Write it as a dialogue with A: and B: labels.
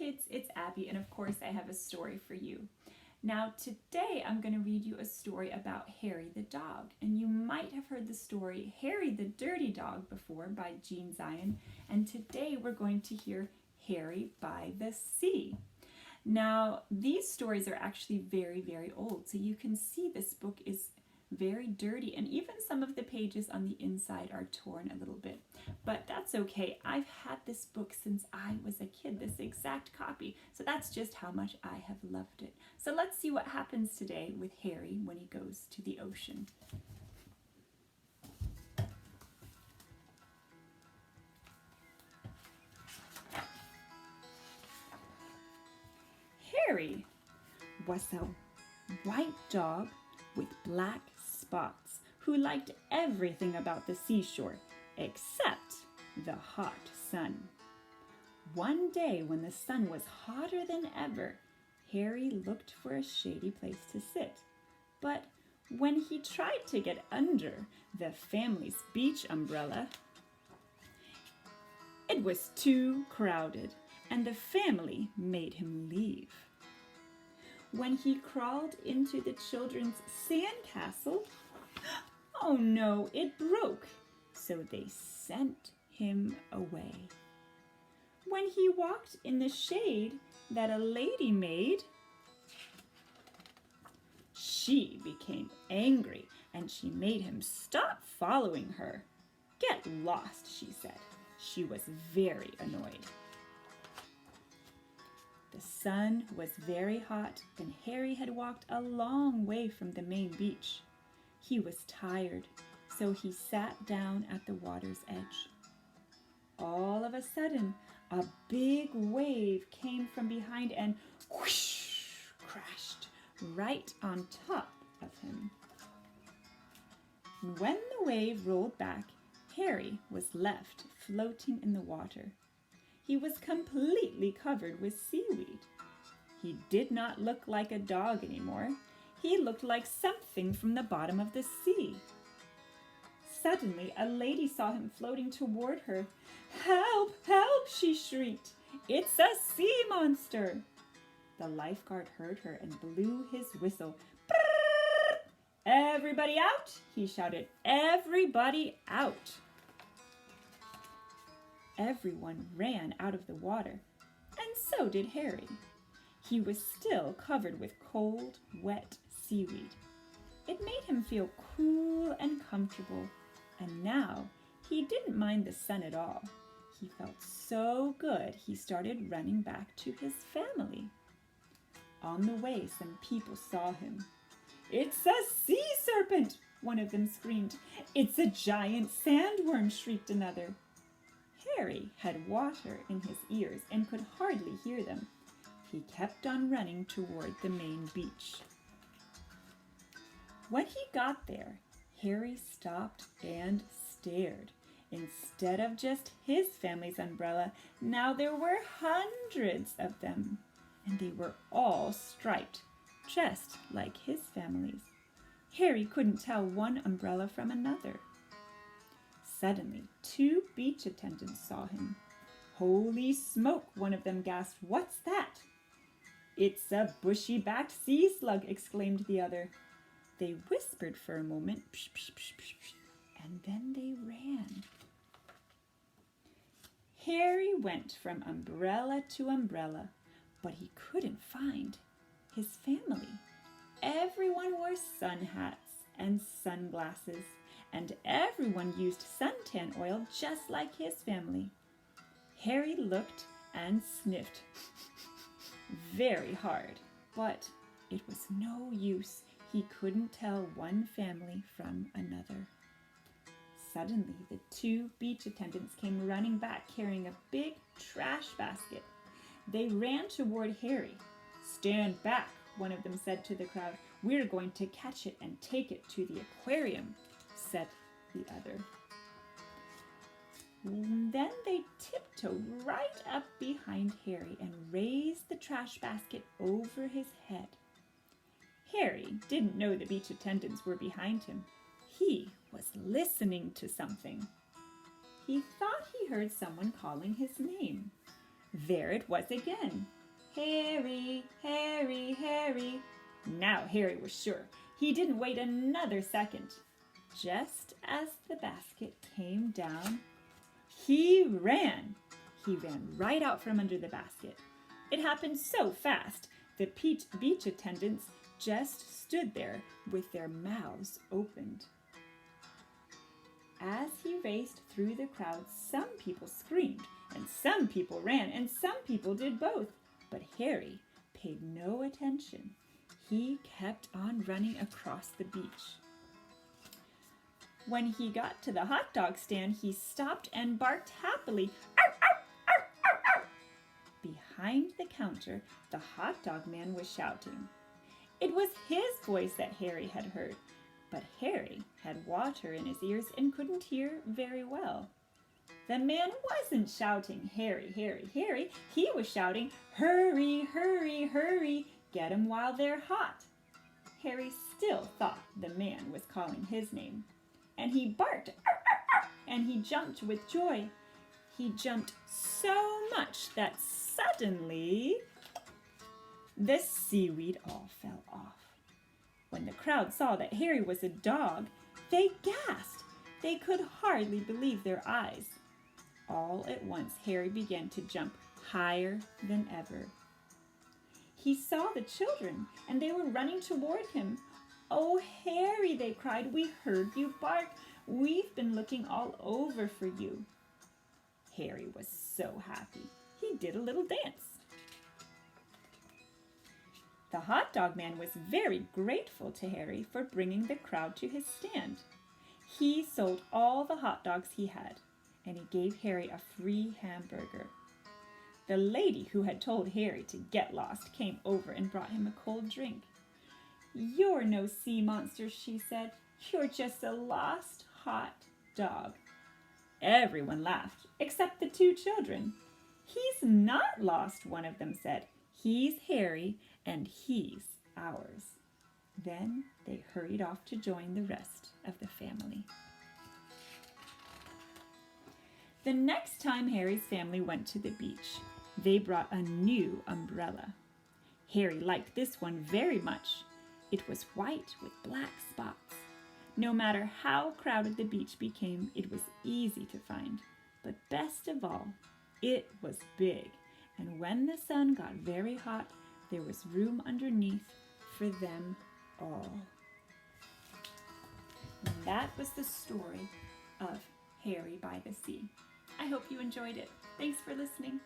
A: kids, it's Abby, and of course I have a story for you. Now today I'm going to read you a story about Harry the dog, and you might have heard the story Harry the Dirty Dog before by Jean Zion, and today we're going to hear Harry by the Sea. Now these stories are actually very, very old, so you can see this book is very dirty, and even some of the pages on the inside are torn a little bit. But that's okay. I've had this book since I was a kid, this exact copy. So that's just how much I have loved it. So let's see what happens today with Harry when he goes to the ocean. Harry was a white dog with black spots who liked everything about the seashore except the hot sun. One day when the sun was hotter than ever, Harry looked for a shady place to sit. But when he tried to get under the family's beach umbrella, it was too crowded, and the family made him leave. When he crawled into the children's sandcastle, oh no, it broke, so they sent him away. When he walked in the shade that a lady made, she became angry and she made him stop following her. Get lost, she said. She was very annoyed. The sun was very hot, and Harry had walked a long way from the main beach. He was tired, so he sat down at the water's edge. All of a sudden, a big wave came from behind and whoosh, crashed right on top of him. When the wave rolled back, Harry was left floating in the water. He was completely covered with seaweed. He did not look like a dog anymore. He looked like something from the bottom of the sea. Suddenly, a lady saw him floating toward her. "Help! Help!" she shrieked. "It's a sea monster!" The lifeguard heard her and blew his whistle. "Brrr! Everybody out!" he shouted. "Everybody out!" Everyone ran out of the water, and so did Harry. He was still covered with cold, wet seaweed. It made him feel cool and comfortable, and now he didn't mind the sun at all. He felt so good he started running back to his family. On the way, some people saw him. "It's a sea serpent!" one of them screamed. "It's a giant sandworm!" shrieked another. Harry had water in his ears and could hardly hear them. He kept on running toward the main beach. When he got there, Harry stopped and stared. Instead of just his family's umbrella, now there were hundreds of them, and they were all striped, just like his family's. Harry couldn't tell one umbrella from another. Suddenly, 2 beach attendants saw him. "Holy smoke!" one of them gasped. "What's that?" "It's a bushy-backed sea slug," exclaimed the other. They whispered for a moment, psh, psh, psh, psh, psh, and then they ran. Harry went from umbrella to umbrella, but he couldn't find his family. Everyone wore sun hats and sunglasses, and everyone used suntan oil just like his family. Harry looked and sniffed very hard, but it was no use. He couldn't tell one family from another. Suddenly, the 2 beach attendants came running back carrying a big trash basket. They ran toward Harry. "Stand back," one of them said to the crowd. "We're going to catch it and take it to the aquarium," said the other. Then they tiptoed right up behind Harry and raised the trash basket over his head. Harry didn't know the beach attendants were behind him. He was listening to something. He thought he heard someone calling his name. There it was again. Harry, Harry, Harry. Now Harry was sure. He didn't wait another second. Just as the basket came down, he ran. He ran right out from under the basket. It happened so fast, the beach attendants just stood there with their mouths opened. As he raced through the crowd, some people screamed, and some people ran, and some people did both. But Harry paid no attention. He kept on running across the beach. When he got to the hot dog stand, he stopped and barked happily. Arr, arr, arr, arr, arr. Behind the counter, the hot dog man was shouting. It was his voice that Harry had heard, but Harry had water in his ears and couldn't hear very well. The man wasn't shouting, Harry, Harry, Harry. He was shouting, hurry, hurry, hurry, get 'em while they're hot. Harry still thought the man was calling his name, and he barked, arr, arr, arr, and he jumped with joy. He jumped so much that suddenly the seaweed all fell off. When the crowd saw that Harry was a dog, they gasped. They could hardly believe their eyes. All at once, Harry began to jump higher than ever. He saw the children, and they were running toward him. Oh, Harry, they cried, we heard you bark. We've been looking all over for you. Harry was so happy. He did a little dance. The hot dog man was very grateful to Harry for bringing the crowd to his stand. He sold all the hot dogs he had, and he gave Harry a free hamburger. The lady who had told Harry to get lost came over and brought him a cold drink. You're no sea monster, she said. You're just a lost hot dog. Everyone laughed, except the two children. He's not lost, one of them said. He's Harry, and he's ours. Then they hurried off to join the rest of the family. The next time Harry's family went to the beach, they brought a new umbrella. Harry liked this one very much. It was white with black spots. No matter how crowded the beach became, it was easy to find. But best of all, it was big. And when the sun got very hot, there was room underneath for them all. And that was the story of Harry by the Sea. I hope you enjoyed it. Thanks for listening.